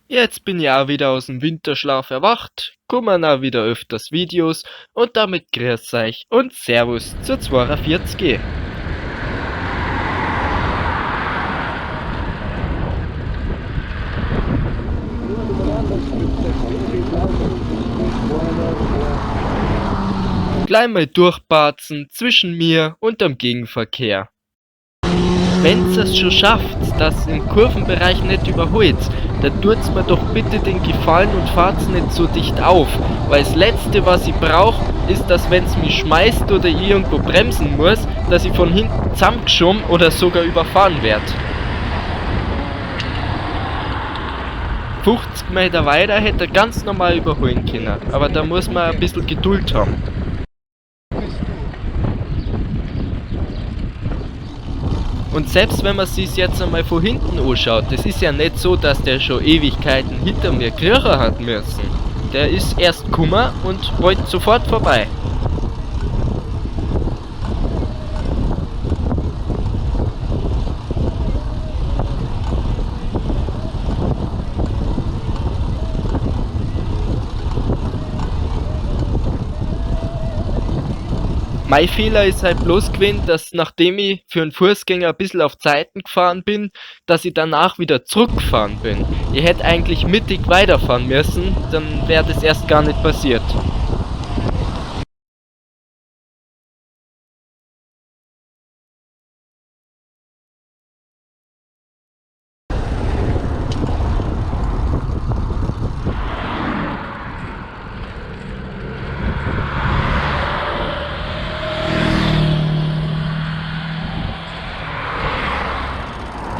Jetzt bin ich auch wieder aus dem Winterschlaf erwacht, kommen auch wieder öfters Videos und damit grüß euch und Servus zur 42G. Gleich mal durchbarzen zwischen mir und dem Gegenverkehr. Wenn's es schon schafft, dass im Kurvenbereich nicht überholt, dann tut's mir doch bitte den Gefallen und fahrt's nicht so dicht auf, weil das Letzte, was ich brauch, ist, dass wenn's mich schmeißt oder ich irgendwo bremsen muss, dass ich von hinten zusammengeschoben oder sogar überfahren werd. 50 Meter weiter hätte er ganz normal überholen können, aber da muss man ein bisschen Geduld haben. Und selbst wenn man sich's jetzt einmal von hinten anschaut, das ist ja nicht so, dass der schon Ewigkeiten hinter mir kriechen hat müssen. Der ist erst gekommen und wollte sofort vorbei. Mein Fehler ist halt bloß gewesen, dass nachdem ich für einen Fußgänger ein bisschen auf Zeiten gefahren bin, dass ich danach wieder zurückgefahren bin. Ich hätte eigentlich mittig weiterfahren müssen, dann wäre das erst gar nicht passiert.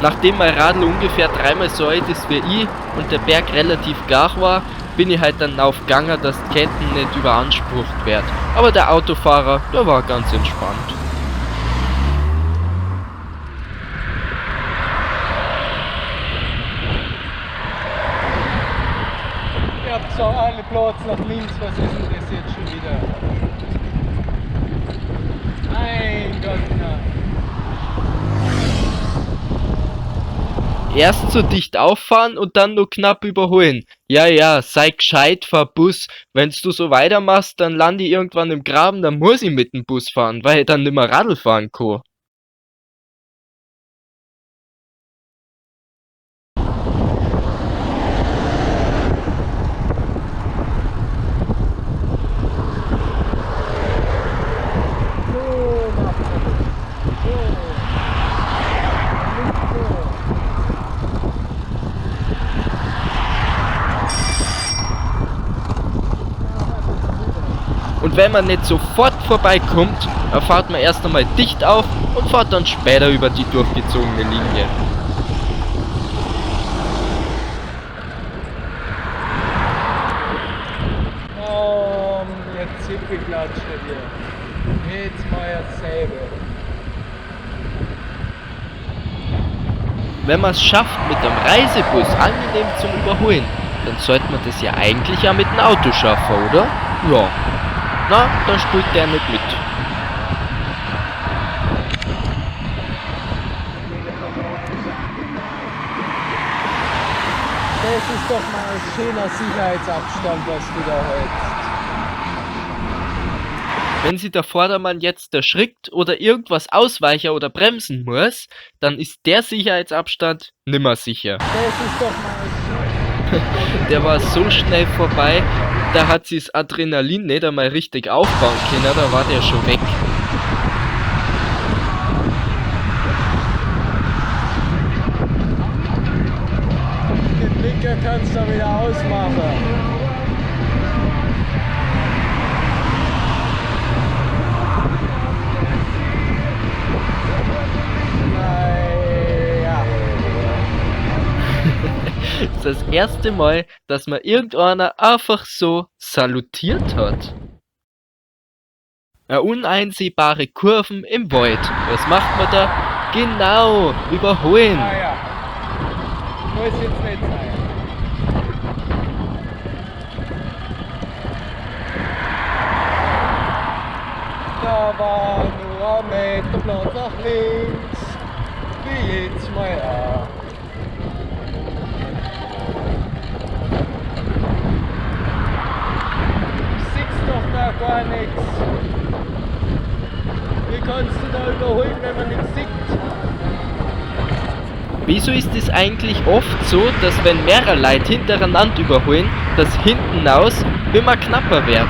Nachdem mein Radl ungefähr dreimal so alt ist wie ich und der Berg relativ gar war, bin ich halt dann aufgegangen, dass die Ketten nicht überansprucht werden. Aber der Autofahrer, der war ganz entspannt. Ihr habt so alle Platz nach links, was ist denn das jetzt schon wieder? Mein Gott, nein. Erst so dicht auffahren und dann nur knapp überholen. Ja, ja, sei gescheit, fahr Bus. Wenn's du so weitermachst, dann lande ich irgendwann im Graben, dann muss ich mit dem Bus fahren, weil ich dann nimmer Radl fahren kann. So macht er das. So. Nicht so. Und wenn man nicht sofort vorbeikommt, dann fährt man erst einmal dicht auf und fährt dann später über die durchgezogene Linie. Jetzt Zipfelklatscht hier. Jetzt mal dasselbe. Wenn man es schafft, mit dem Reisebus angenehm zum Überholen, dann sollte man das ja eigentlich auch mit dem Auto schaffen, oder? Ja. Na, dann spielt der nicht mit. Das ist doch mal ein schöner Sicherheitsabstand, was du da hältst. Wenn sich der Vordermann jetzt erschrickt oder irgendwas ausweichen oder bremsen muss, dann ist der Sicherheitsabstand nimmer sicher. Das ist doch mal Der war so schnell vorbei, da hat sich das Adrenalin nicht einmal richtig aufbauen können, da war der schon weg. den Blinker kannst du wieder ausmachen. Naja. Das ist das erste Mal, dass mir irgendeiner einfach so salutiert hat. Eine uneinsehbare Kurven im Wald. Was macht man da? Genau, überholen. Naja. Muss jetzt nicht sein. Da war nur ein Meter Platz nach links. Wie jetzt mal auch. wieso ist es eigentlich oft so, dass wenn mehrere Leute hintereinander überholen, dass hinten raus immer knapper wird?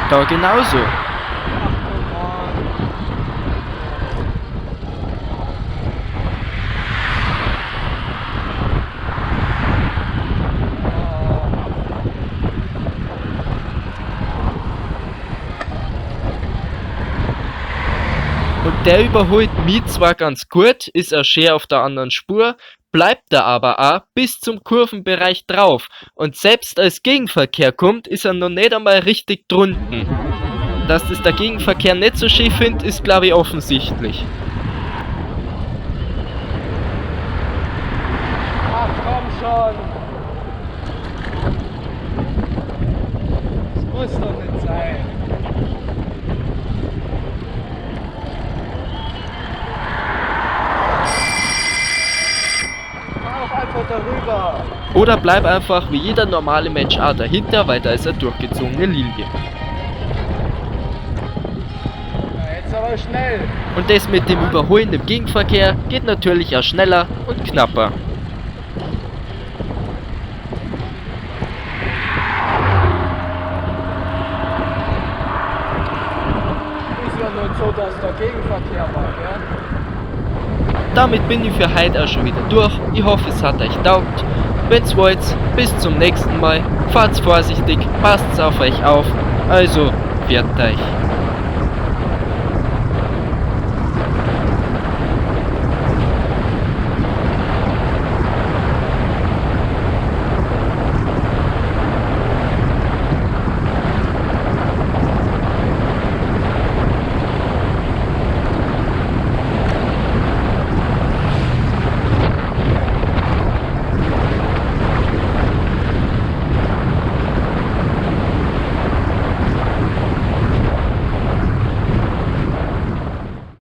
Da genauso. Und der überholt mich zwar ganz gut, ist auch schön auf der anderen Spur, bleibt da aber auch bis zum Kurvenbereich drauf. Und selbst als Gegenverkehr kommt, ist er noch nicht einmal richtig drunten. Dass das der Gegenverkehr nicht so schön findet, ist glaube ich offensichtlich. Ach komm schon. Das muss doch nicht sein. Fahr doch einfach darüber. Oder bleib einfach wie jeder normale Mensch auch dahinter, weil da ist eine durchgezogene Linie. Ja, jetzt aber schnell. Und das mit dem Überholen im Gegenverkehr geht natürlich auch schneller und knapper. Ist ja nur so, dass der Gegenverkehr war, ja? Damit bin ich für heute auch schon wieder durch. Ich hoffe, es hat euch taugt. Wenn's wollt, bis zum nächsten Mal. Fahrt's vorsichtig, passt's auf euch auf. Also, pfiat euch.